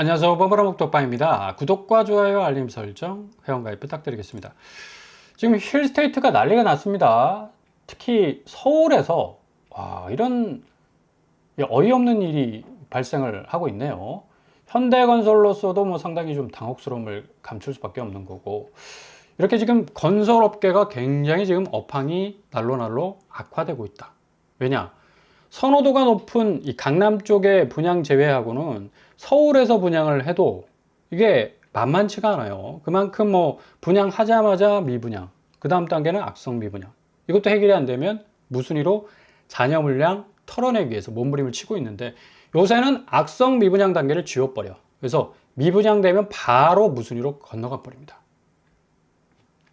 안녕하세요. 버블어묵 독방입니다. 구독과 좋아요, 알림 설정, 회원가입 부탁드리겠습니다. 지금 힐스테이트가 난리가 났습니다. 특히 서울에서 이런 어이없는 일이 발생을 하고 있네요. 현대건설로서도 상당히 좀 당혹스러움을 감출 수밖에 없는 거고, 이렇게 지금 건설업계가 굉장히 지금 업황이 날로 악화되고 있다. 왜냐? 선호도가 높은 이 강남 쪽의 분양 제외하고는 서울에서 분양을 해도 이게 만만치가 않아요. 그만큼 분양하자마자 미분양, 그 다음 단계는 악성 미분양. 이것도 해결이 안 되면 무순위로 잔여 물량 털어내기 위해서 몸부림을 치고 있는데, 요새는 악성 미분양 단계를 지워버려. 그래서 미분양되면 바로 무순위로 건너가 버립니다.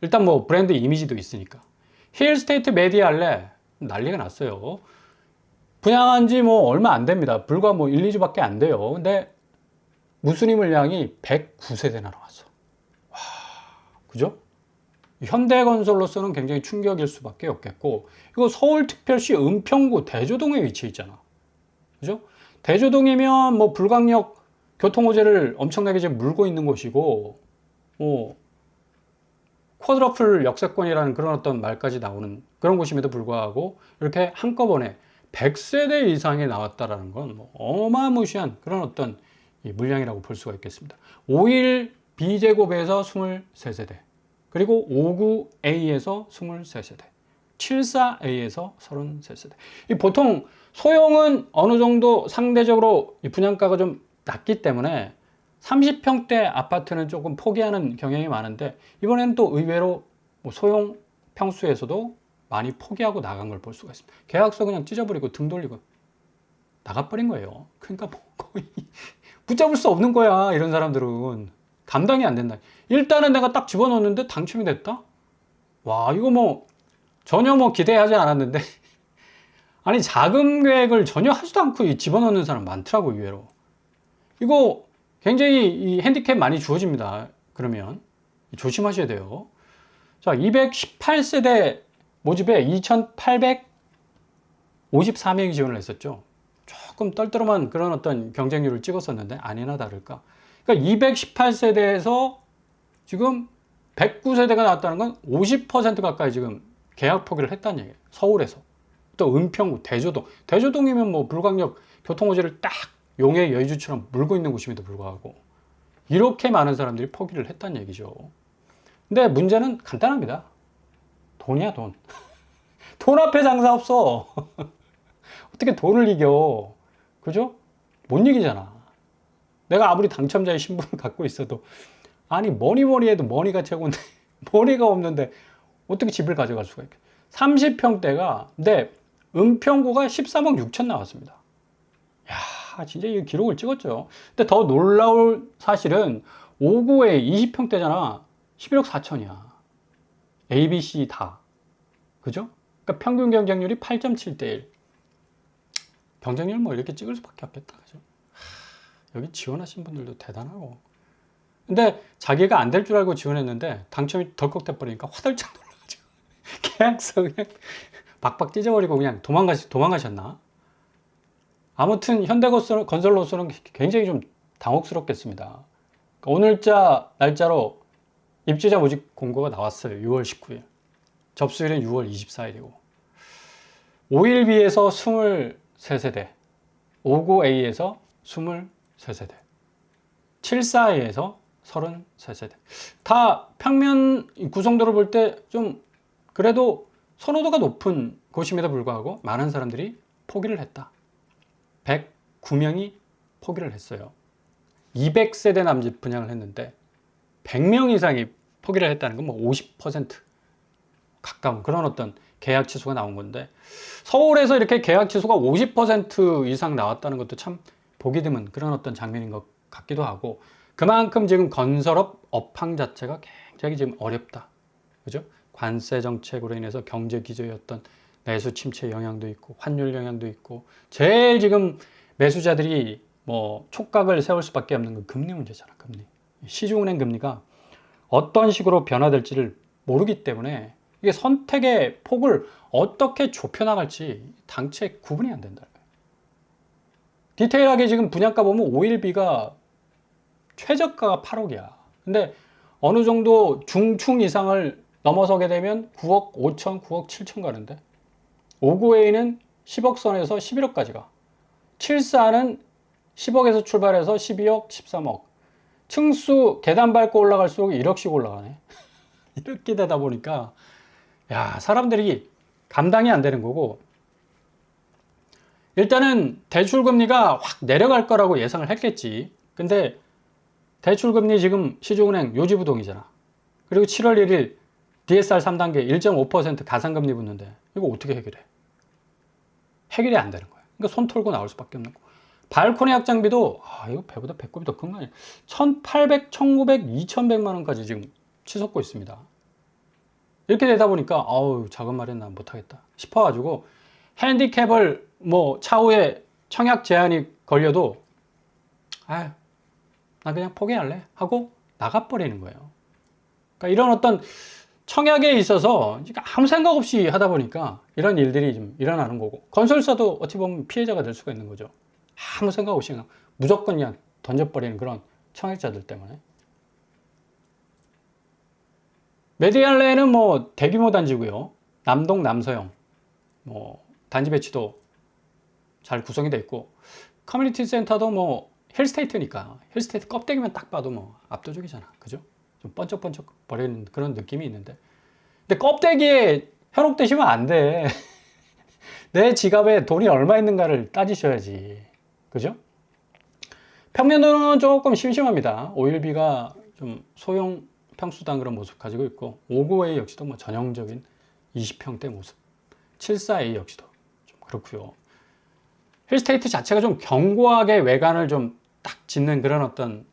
일단 브랜드 이미지도 있으니까. 힐스테이트 메디알레 난리가 났어요. 분양한 지 얼마 안 됩니다. 불과 1, 2주밖에 안 돼요. 근데 무순위 물량이 109세대나 나왔어. 와, 그죠? 현대건설로서는 굉장히 충격일 수밖에 없겠고, 이거 서울특별시 은평구 대조동에 위치해 있잖아. 그죠? 대조동이면 불강력 교통호재를 엄청나게 지금 물고 있는 곳이고, 쿼드러플 역세권이라는 그런 어떤 말까지 나오는 그런 곳임에도 불구하고 이렇게 한꺼번에 100세대 이상이 나왔다라는 건 어마무시한 그런 어떤 물량이라고 볼 수가 있겠습니다. 51 B제곱에서 23세대, 그리고 59A에서 23세대, 74A에서 33세대. 보통 소형은 어느 정도 상대적으로 분양가가 좀 낮기 때문에 30평대 아파트는 조금 포기하는 경향이 많은데, 이번에는 또 의외로 소형 평수에서도 많이 포기하고 나간 걸 볼 수가 있습니다. 계약서 그냥 찢어버리고 등 돌리고 나가버린 거예요. 그러니까 거의 붙잡을 수 없는 거야. 이런 사람들은 감당이 안 된다. 일단은 내가 딱 집어넣었는데 당첨이 됐다? 와, 이거 전혀 기대하지 않았는데 아니, 자금 계획을 전혀 하지도 않고 집어넣는 사람 많더라고, 의외로. 이거 굉장히 이 핸디캡 많이 주어집니다. 그러면 조심하셔야 돼요. 자, 218세대 모집에 2,854명이 지원을 했었죠. 조금 떨떠름한 그런 어떤 경쟁률을 찍었었는데 아니나 다를까. 그러니까 218세대에서 지금 109세대가 나왔다는 건 50% 가까이 지금 계약 포기를 했다는 얘기예요. 서울에서. 또 은평구, 대조동. 대조동이면 불강력 교통호재를 딱 용해 여의주처럼 물고 있는 곳임에도 불구하고 이렇게 많은 사람들이 포기를 했다는 얘기죠. 근데 문제는 간단합니다. 돈이야, 돈. 돈 앞에 장사 없어. 어떻게 돈을 이겨? 그죠? 못 이기잖아. 내가 아무리 당첨자의 신분을 갖고 있어도, 아니, 뭐니 해도 머니가 최고인데, 머니가 없는데, 어떻게 집을 가져갈 수가 있겠어? 30평대가, 근데, 은평구가 13억 6천 나왔습니다. 야, 진짜 이 기록을 찍었죠. 근데 더 놀라울 사실은, 5구에 20평대잖아. 11억 4천이야. A, B, C 다. 그죠? 그러니까 평균 경쟁률이 8.7대 1. 경쟁률 이렇게 찍을 수밖에 없겠다. 그죠? 여기 지원하신 분들도 대단하고. 근데 자기가 안 될 줄 알고 지원했는데 당첨이 덜컥 돼버리니까 화들짝 놀라가지고 계약서 그냥 박박 찢어버리고 그냥 도망가셨나? 아무튼 현대건설로서는 굉장히 좀 당혹스럽겠습니다. 오늘자 날짜로 입주자 모집 공고가 나왔어요. 6월 19일. 접수일은 6월 24일이고 51B에서 23세대, 59A에서 23세대, 74A에서 33세대. 다 평면 구성도를 볼 때 좀 그래도 선호도가 높은 곳임에도 불구하고 많은 사람들이 포기를 했다. 109명이 포기를 했어요. 200세대 남짓 분양을 했는데 100명 이상이 포기를 했다는 건 50% 가까운 그런 어떤 계약 취소가 나온 건데, 서울에서 이렇게 계약 취소가 50% 이상 나왔다는 것도 참 보기 드문 그런 어떤 장면인 것 같기도 하고, 그만큼 지금 건설업 업황 자체가 굉장히 지금 어렵다. 그죠? 관세 정책으로 인해서 경제 기조였던 내수 침체 영향도 있고, 환율 영향도 있고, 제일 지금 매수자들이 촉각을 세울 수밖에 없는 건 금리 문제잖아, 금리. 시중은행 금리가 어떤 식으로 변화될지를 모르기 때문에 이게 선택의 폭을 어떻게 좁혀나갈지 당최 구분이 안 된다. 디테일하게 지금 분양가 보면 51B가 최저가가 8억이야. 근데 어느 정도 중충 이상을 넘어서게 되면 9억 5천, 9억 7천 가는데 59A는 10억 선에서 11억까지 가. 74는 10억에서 출발해서 12억, 13억. 층수 계단 밟고 올라갈수록 1억씩 올라가네. 이렇게 되다 보니까 야, 사람들이 감당이 안 되는 거고, 일단은 대출금리가 확 내려갈 거라고 예상을 했겠지. 근데 대출금리 지금 시중은행 요지부동이잖아. 그리고 7월 1일 DSR 3단계 1.5% 가상금리 붙는데 이거 어떻게 해결해? 해결이 안 되는 거야. 그러니까 손 털고 나올 수밖에 없는 거. 발코니 확장비도 이거 배보다 배꼽이 더 큰 거 아니야? 1,800, 1,900, 2,100만 원까지 지금 치솟고 있습니다. 이렇게 되다 보니까 작은 마련 난 못하겠다 싶어가지고 핸디캡을 뭐 차후에 청약 제한이 걸려도 나 그냥 포기할래 하고 나가버리는 거예요. 그러니까 이런 어떤 청약에 있어서 아무 생각 없이 하다 보니까 이런 일들이 좀 일어나는 거고, 건설사도 어찌 보면 피해자가 될 수가 있는 거죠. 아무 생각 없이 그냥 무조건 그냥 던져버리는 그런 청약자들 때문에. 메디알레는 뭐 대규모 단지고요. 남동, 남서형 뭐 단지 배치도 잘 구성이 돼 있고, 커뮤니티 센터도 뭐 힐스테이트니까 힐스테이트 껍데기만 딱 봐도 뭐 압도적이잖아. 그죠? 좀 번쩍번쩍 버리는 그런 느낌이 있는데, 근데 껍데기에 현혹되시면 안 돼. 내 지갑에 돈이 얼마 있는가를 따지셔야지. 그죠? 평면도로는 조금 심심합니다. 오일비가 좀 소형 평수당 그런 모습 가지고 있고, 59A 역시도 뭐 전형적인 20평대 모습, 74A 역시도 좀 그렇고요. 힐스테이트 자체가 좀 견고하게 외관을 좀 딱 짓는 그런 어떤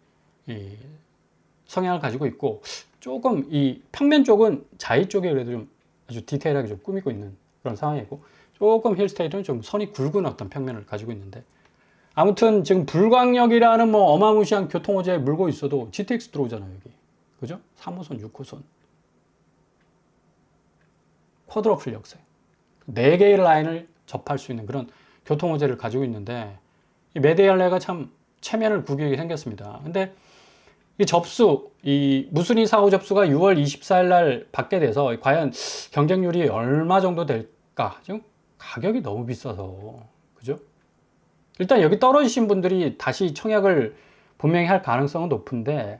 성향을 가지고 있고, 조금 이 평면 쪽은 자이 쪽에 그래도 좀 아주 디테일하게 좀 꾸미고 있는 그런 상황이고, 조금 힐스테이트는 좀 선이 굵은 어떤 평면을 가지고 있는데, 아무튼 지금 불광역이라는 뭐 어마무시한 교통호재에 물고 있어도 GTX 들어오잖아요, 여기. 그죠? 3호선, 6호선. 쿼드러플 역세. 4개의 라인을 접할 수 있는 그런 교통호재를 가지고 있는데, 이 메디알레가 참 체면을 구기게 생겼습니다. 근데 이 접수, 이 무순위 사고 접수가 6월 24일 날 받게 돼서 과연 경쟁률이 얼마 정도 될까? 지금 가격이 너무 비싸서. 그죠? 일단 여기 떨어지신 분들이 다시 청약을 분명히 할 가능성은 높은데,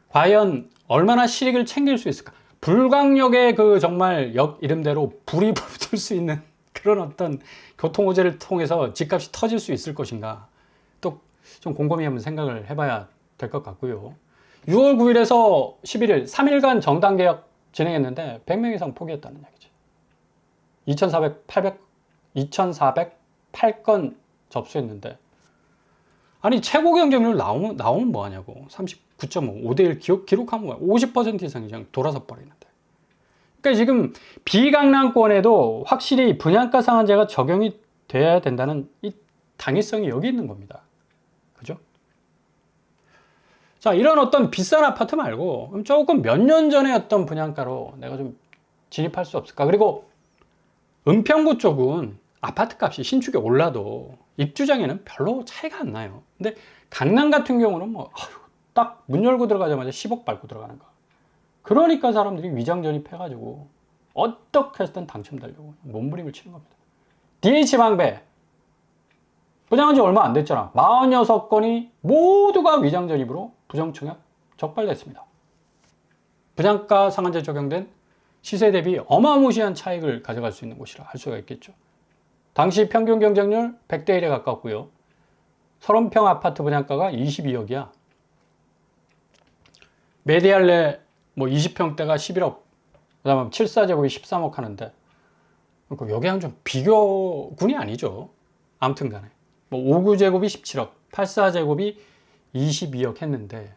과연 얼마나 실익을 챙길 수 있을까? 불광역의 그 정말 역 이름대로 불이 붙을 수 있는 그런 어떤 교통호재를 통해서 집값이 터질 수 있을 것인가? 또 좀 곰곰이 한번 생각을 해봐야 될 것 같고요. 6월 9일에서 11일 3일간 정당 계약 진행했는데 100명 이상 포기했다는 얘기죠. 2,408건 접수했는데, 아니 최고 경쟁률 나오면 뭐 하냐고. 39.5, 5대1 기록하면 뭐야. 50% 이상이 그냥 돌아서 버리는데. 그러니까 지금 비강남권에도 확실히 분양가 상한제가 적용이 돼야 된다는 이 당위성이 여기 있는 겁니다. 그죠? 자, 이런 어떤 비싼 아파트 말고 조금 몇 년 전에 어떤 분양가로 내가 좀 진입할 수 없을까? 그리고 은평구 쪽은 아파트 값이 신축에 올라도 입주장에는 별로 차이가 안 나요. 근데 강남 같은 경우는 뭐 딱 문 열고 들어가자마자 10억 밟고 들어가는 거. 그러니까 사람들이 위장 전입해가지고 어떻게 해서든 당첨되려고 몸부림을 치는 겁니다. DH방배 분양한 지 얼마 안 됐잖아. 46건이 모두가 위장 전입으로 부정청약 적발됐습니다. 분양가 상한제 적용된 시세 대비 어마무시한 차익을 가져갈 수 있는 곳이라 할 수가 있겠죠. 당시 평균 경쟁률 100대 1에 가깝고요. 30평 아파트 분양가가 22억이야. 메디알레 뭐 20평대가 11억, 그 다음에 74제곱이 13억 하는데, 여기랑 좀 비교군이 아니죠. 아무튼 간에. 뭐 59제곱이 17억, 84제곱이 22억 했는데,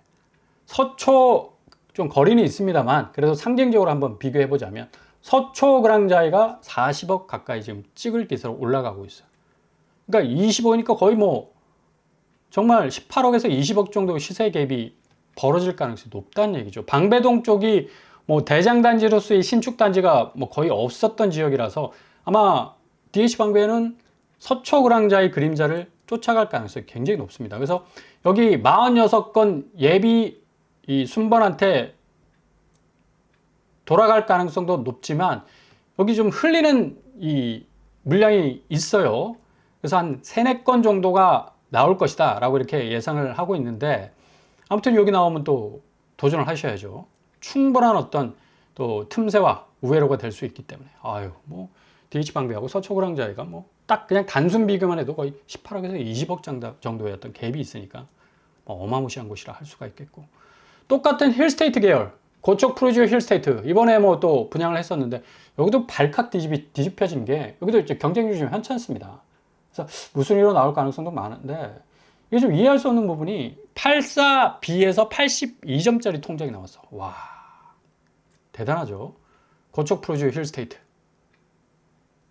서초 좀 거리는 있습니다만, 그래도 상징적으로 한번 비교해보자면, 서초 그랑자이가 40억 가까이 지금 찍을 기세로 올라가고 있어요. 그러니까 25니까 거의 뭐, 정말 18억에서 20억 정도 시세 갭이 벌어질 가능성이 높다는 얘기죠. 방배동 쪽이 뭐 대장단지로서의 신축단지가 뭐 거의 없었던 지역이라서 아마 DH방배는 서초 그랑자의 그림자를 쫓아갈 가능성이 굉장히 높습니다. 그래서 여기 46건 예비 이 순번한테 돌아갈 가능성도 높지만 여기 좀 흘리는 이 물량이 있어요. 그래서 한 3, 4건 정도가 나올 것이다 라고 이렇게 예상을 하고 있는데, 아무튼 여기 나오면 또 도전을 하셔야죠. 충분한 어떤 또 틈새와 우회로가 될 수 있기 때문에. 아유, 뭐 DH방비하고 서초고랑자이가 뭐 딱 그냥 단순 비교만 해도 거의 18억에서 20억 정도의 어떤 갭이 있으니까 뭐 어마무시한 곳이라 할 수가 있겠고, 똑같은 힐스테이트 계열 고척 프루지오 힐스테이트 이번에 뭐 또 분양을 했었는데 여기도 발칵 뒤집혀진 게, 여기도 이제 경쟁률이 좀 현찮습니다. 그래서 무슨 일로 나올 가능성도 많은데, 이게 좀 이해할 수 없는 부분이 84B에서 82점짜리 통장이 나왔어. 와, 대단하죠. 고척 프루지오 힐스테이트.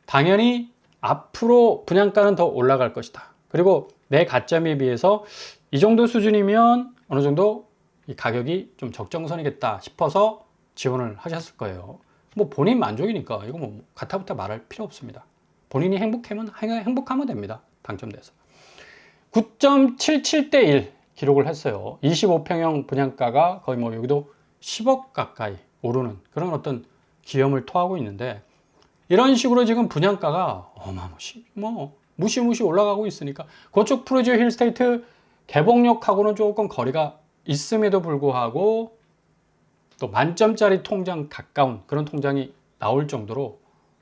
당연히 앞으로 분양가는 더 올라갈 것이다. 그리고 내 가점에 비해서 이 정도 수준이면 어느 정도 이 가격이 좀 적정선이겠다 싶어서 지원을 하셨을 거예요. 뭐 본인 만족이니까 이거 뭐 가타부타 말할 필요 없습니다. 본인이 행복하면 됩니다. 당첨돼서. 9.77대 1 기록을 했어요. 25평형 분양가가 거의 뭐 여기도 10억 가까이 오르는 그런 어떤 기염을 토하고 있는데, 이런 식으로 지금 분양가가 무시무시 올라가고 있으니까 고척 프루지오 힐스테이트 개봉역하고는 조금 거리가 있음에도 불구하고 또 만점짜리 통장 가까운 그런 통장이 나올 정도로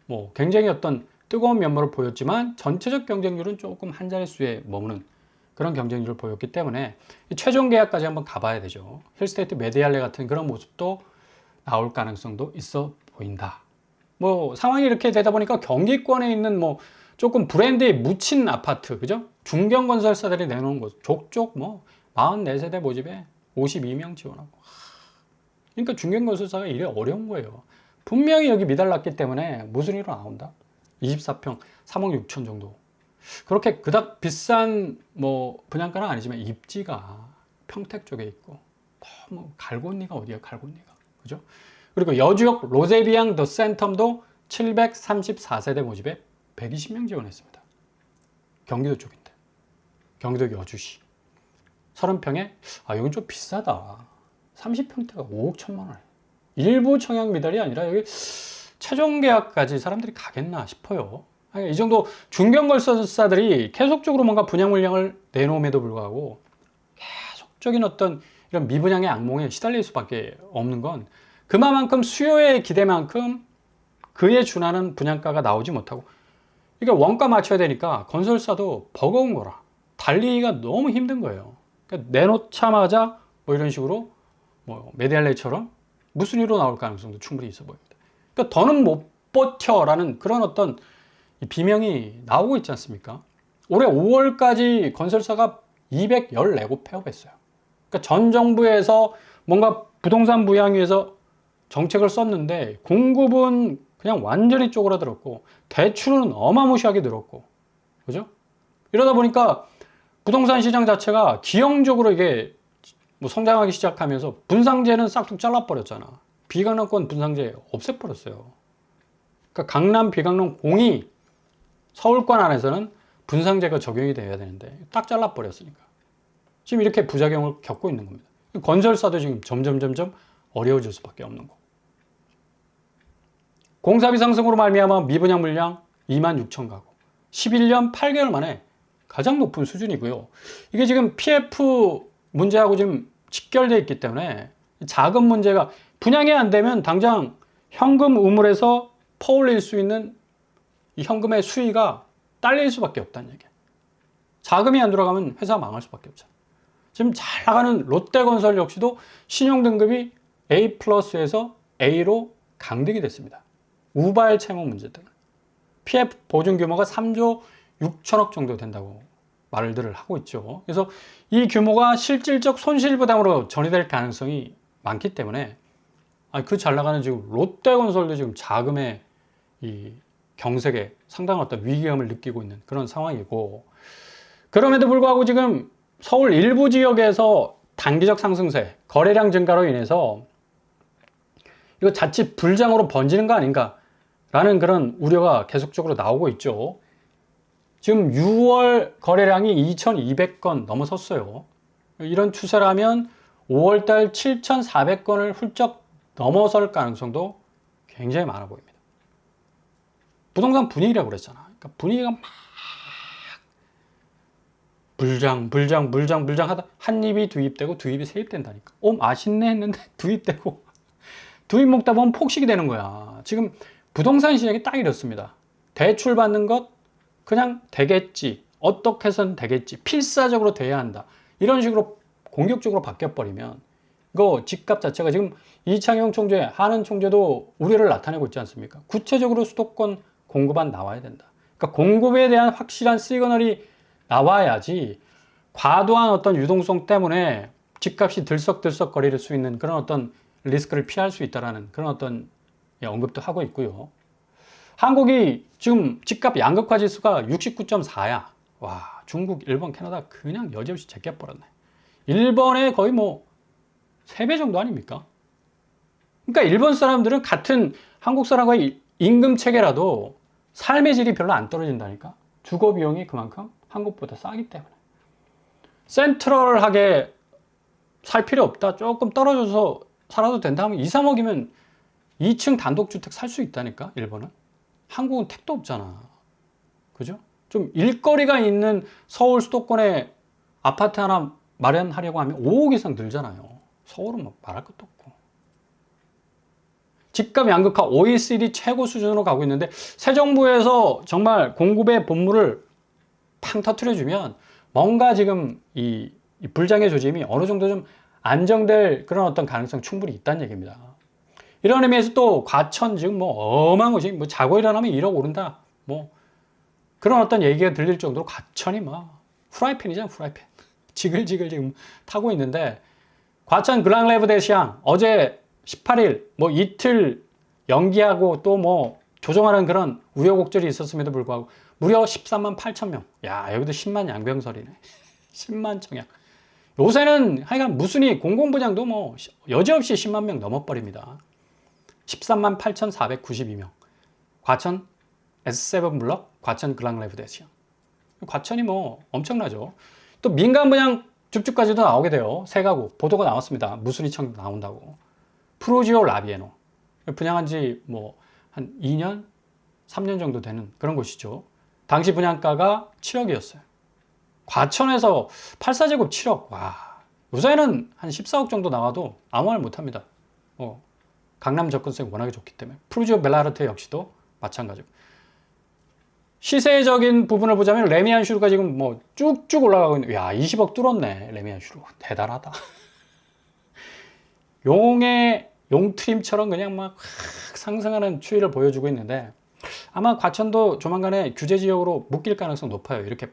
뭐 굉장히 어떤 뜨거운 면모를 보였지만 전체적 경쟁률은 조금 한 자릿수에 머무는 그런 경쟁률을 보였기 때문에 최종 계약까지 한번 가봐야 되죠. 힐스테이트 메디알레 같은 그런 모습도 나올 가능성도 있어 보인다. 뭐 상황이 이렇게 되다 보니까 경기권에 있는 뭐 조금 브랜드에 묻힌 아파트, 그죠? 중견건설사들이 내놓은 곳 족족 뭐 44세대 모집에 52명 지원하고. 그러니까 중견건설사가 일이 어려운 거예요. 분명히 여기 미달났기 때문에 무슨 일로 나온다? 24평 3억 6천 정도. 그렇게 그닥 비싼 뭐 분양가는 아니지만 입지가 평택 쪽에 있고, 뭐 갈곤리가 어디야, 갈곤리가, 그죠? 그리고 여주역 로제비앙 더 센텀도 734세대 모집에 120명 지원했습니다. 경기도 쪽인데, 경기도 여주시 30평에 여긴 좀 비싸다. 30평대가 5억 1천만 원. 일부 청약 미달이 아니라 여기 최종 계약까지 사람들이 가겠나 싶어요. 이 정도 중견건설사들이 계속적으로 뭔가 분양 물량을 내놓음에도 불구하고 계속적인 어떤 이런 미분양의 악몽에 시달릴 수밖에 없는 건, 그만큼 수요의 기대만큼 그에 준하는 분양가가 나오지 못하고, 이게 원가 맞춰야 되니까 건설사도 버거운 거라 달리기가 너무 힘든 거예요. 그러니까 내놓자마자 뭐 이런 식으로 뭐 메디알레이처럼 무슨 일로 나올 가능성도 충분히 있어 보입니다. 그러니까 더는 못 버텨라는 그런 어떤 비명이 나오고 있지 않습니까? 올해 5월까지 건설사가 214곳 폐업했어요. 그러니까 전 정부에서 뭔가 부동산 부양 위해서 정책을 썼는데 공급은 그냥 완전히 쪼그라들었고 대출은 어마무시하게 늘었고, 그죠? 이러다 보니까 부동산 시장 자체가 기형적으로 이게 뭐 성장하기 시작하면서 분상제는 싹둑 잘라버렸잖아. 비강남권 분상제 없애버렸어요. 그러니까 강남, 비강남 공이 서울권 안에서는 분상제가 적용이 돼야 되는데 딱 잘라버렸으니까 지금 이렇게 부작용을 겪고 있는 겁니다. 건설사도 지금 점점 어려워질 수밖에 없는 거고. 공사비 상승으로 말미암아 미분양 물량 26,000 가구, 11년 8개월 만에 가장 높은 수준이고요. 이게 지금 PF 문제하고 지금 직결되어 있기 때문에 자금 문제가, 분양이 안 되면 당장 현금 우물에서 퍼올릴 수 있는 이 현금의 수위가 딸릴 수밖에 없다는 얘기예요. 자금이 안 들어가면 회사 망할 수밖에 없잖아요. 지금 잘 나가는 롯데건설 역시도 신용등급이 A+에서 A로 강등이 됐습니다. 우발 채무 문제 때문에. PF 보증 규모가 3조 6천억 정도 된다고 말들을 하고 있죠. 그래서 이 규모가 실질적 손실 부담으로 전이될 가능성이 많기 때문에 그 잘 나가는 지금 롯데건설도 지금 자금의 이 경색에 상당한 어떤 위기감을 느끼고 있는 그런 상황이고, 그럼에도 불구하고 지금 서울 일부 지역에서 단기적 상승세, 거래량 증가로 인해서 이거 자칫 불장으로 번지는 거 아닌가라는 그런 우려가 계속적으로 나오고 있죠. 지금 6월 거래량이 2,200건 넘어섰어요. 이런 추세라면 5월달 7,400건을 훌쩍 넘어설 가능성도 굉장히 많아 보입니다. 부동산 분위기라고 그랬잖아. 그러니까 분위기가 막 불장 하다 한 입이 두 입 되고 두 입이 세 입 된다니까. 맛있네 했는데 두 입 되고 두 입 먹다 보면 폭식이 되는 거야. 지금 부동산 시장이 딱 이렇습니다. 대출 받는 것 그냥 되겠지. 어떻게 해서는 되겠지. 필사적으로 돼야 한다. 이런 식으로 공격적으로 바뀌어버리면 이거 집값 자체가 지금 이창용 총재, 하는 총재도 우려를 나타내고 있지 않습니까? 구체적으로 수도권 공급안 나와야 된다. 그러니까 공급에 대한 확실한 시그널이 나와야지 과도한 어떤 유동성 때문에 집값이 들썩들썩 거릴 수 있는 그런 어떤 리스크를 피할 수 있다라는 그런 어떤 언급도 하고 있고요. 한국이 지금 집값 양극화 지수가 69.4야. 와, 중국, 일본, 캐나다 그냥 여지없이 제껴버렸네. 일본의 거의 뭐 3배 정도 아닙니까? 그러니까 일본 사람들은 같은 한국 사람과의 임금 체계라도 삶의 질이 별로 안 떨어진다니까. 주거 비용이 그만큼 한국보다 싸기 때문에. 센트럴하게 살 필요 없다. 조금 떨어져서 살아도 된다 하면 2, 3억이면 2층 단독주택 살 수 있다니까, 일본은. 한국은 택도 없잖아. 그죠? 좀 일거리가 있는 서울 수도권에 아파트 하나 마련하려고 하면 5억 이상 들잖아요. 서울은 뭐 말할 것도 없고. 집값 양극화 OECD 최고 수준으로 가고 있는데 새 정부에서 정말 공급의 본물을 팡 터트려주면 뭔가 지금 이 불장의 조짐이 어느 정도 좀 안정될 그런 어떤 가능성 충분히 있다는 얘기입니다. 이런 의미에서 또 과천 지금 뭐 어마어마한 것이 뭐 자고 일어나면 1억 오른다. 뭐 그런 어떤 얘기가 들릴 정도로 과천이 막 프라이팬이잖아, 프라이팬. 지글지글 지금 타고 있는데 과천 그랑레브 대시양 어제 18일 뭐 이틀 연기하고 또 뭐 조정하는 그런 우여곡절이 있었음에도 불구하고 무려 13만 8천 명. 야, 여기도 10만 양병설이네. 10만 청약. 요새는 하여간 무순위 공공부장도 뭐 여지없이 10만 명 넘어버립니다. 13만 8,492명. 과천 S7 블럭, 과천 그랑레브 대시양. 과천이 뭐 엄청나죠. 또 민간 분양 줍줍까지도 나오게 돼요. 세 가구 보도가 나왔습니다. 무순위 청약 나온다고. 프로지오 라비에노. 분양한 지 뭐 한 2년, 3년 정도 되는 그런 곳이죠. 당시 분양가가 7억이었어요. 과천에서 84제곱 7억. 와, 요새는 한 14억 정도 나와도 아무 말 못합니다. 강남 접근성이 워낙에 좋기 때문에. 프루지오 벨라르테 역시도 마찬가지고. 시세적인 부분을 보자면 레미안 슈루가 지금 뭐 쭉쭉 올라가고 있는. 야, 20억 뚫었네. 레미안 슈루. 대단하다. 용트림처럼 그냥 막 상승하는 추이를 보여주고 있는데 아마 과천도 조만간에 규제 지역으로 묶일 가능성 높아요. 이렇게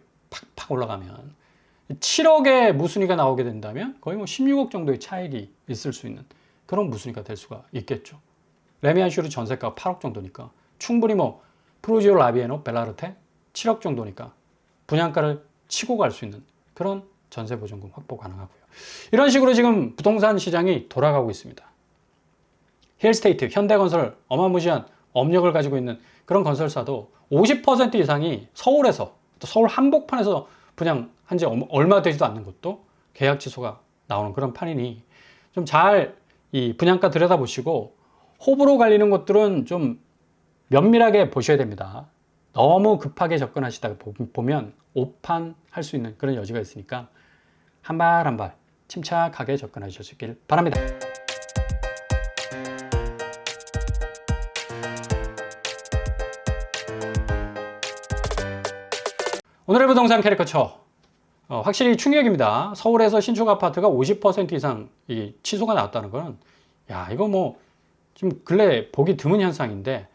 팍팍 올라가면 7억의 무순위가 나오게 된다면 거의 뭐 16억 정도의 차익이 있을 수 있는 그런 무순위가 될 수가 있겠죠. 레미안 슈르 전세가가 8억 정도니까 충분히 뭐 프로지오 라비에노 벨라르테 7억 정도니까 분양가를 치고 갈 수 있는 그런 전세 보증금 확보 가능하고요. 이런 식으로 지금 부동산 시장이 돌아가고 있습니다. 힐스테이트, 현대건설 어마무시한 업력을 가지고 있는 그런 건설사도 50% 이상이 서울에서 또 서울 한복판에서 분양한 지 얼마 되지도 않는 것도 계약 취소가 나오는 그런 판이니 좀 잘 이 분양가 들여다보시고 호불호 갈리는 것들은 좀 면밀하게 보셔야 됩니다. 너무 급하게 접근하시다가 보면 오판할 수 있는 그런 여지가 있으니까 한 발 한 발 침착하게 접근하셨길 바랍니다. 오늘의 부동산 캐리커처 확실히 충격입니다. 서울에서 신축 아파트가 50% 이상 취소가 나왔다는 거는 야, 이거 뭐 좀 근래 보기 드문 현상인데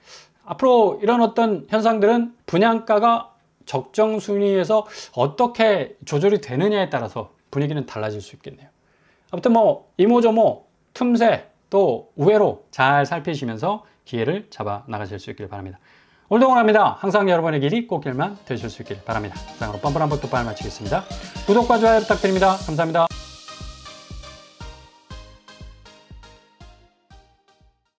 앞으로 이런 어떤 현상들은 분양가가 적정 순위에서 어떻게 조절이 되느냐에 따라서 분위기는 달라질 수 있겠네요. 아무튼 뭐 이모저모 틈새 또 우회로 잘 살피시면서 기회를 잡아 나가실 수 있길 바랍니다. 오늘도 응원합니다. 항상 여러분의 길이 꽃길만 되실 수 있길 바랍니다. 이상으로 뻔뻔한 법도 빨리 마치겠습니다. 구독과 좋아요 부탁드립니다. 감사합니다.